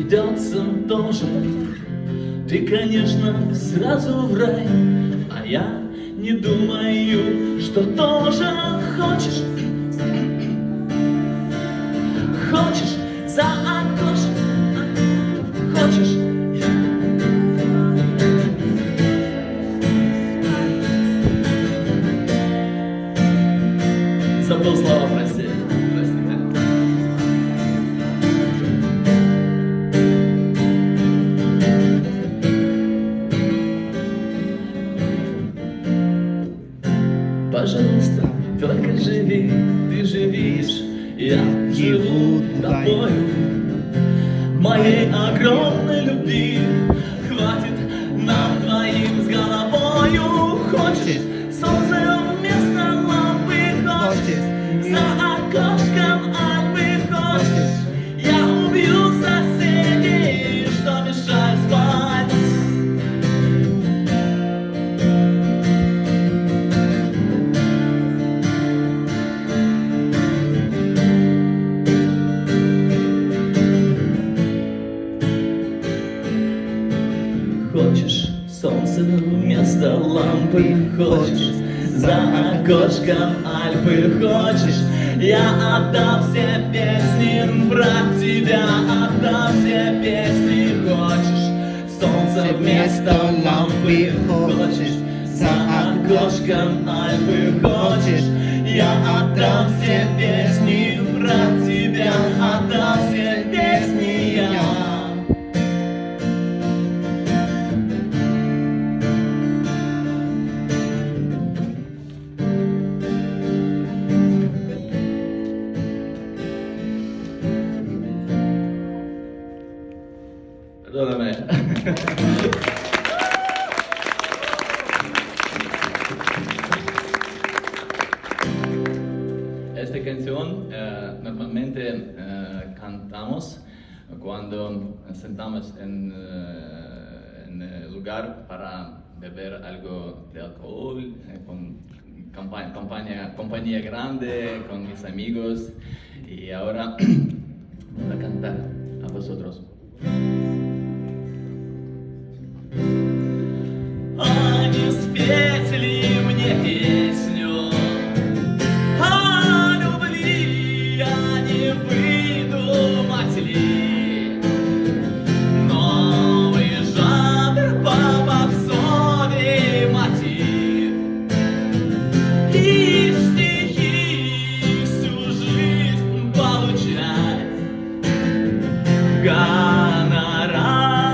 придется тоже. Ты, конечно, сразу в рай, а я не думаю, что тоже хочешь. Хочешь за окошком, хочешь. Забыл слова, прости. Простите. Пожалуйста, только живи, ты же видишь, я живу тобою. Моей огромной любви хватит нам двоим с головою. Хочешь солнце вместо лампы, хочешь за окошком Альпы, хочешь. Я убью соседей, что мешает спать. Хочешь солнце вместо лампы, хочешь за окошком Альпы, хочешь. Я отдам все песни про тебя, отдам все песни, хочешь. Солнце вместо лампы, хочешь за окошком Альпы, хочешь. Я отдам все песни про тебя, отдам все песни я. Perdóname. Esta canción normalmente cantamos cuando sentamos en el lugar para beber algo de alcohol, con compañía grande, con mis amigos. Y ahora voy a cantar a vosotros. А не спеть ли мне песню о любви, а не выдумать ли новый жанр по попсовый мотив и в стихи всю жизнь получать.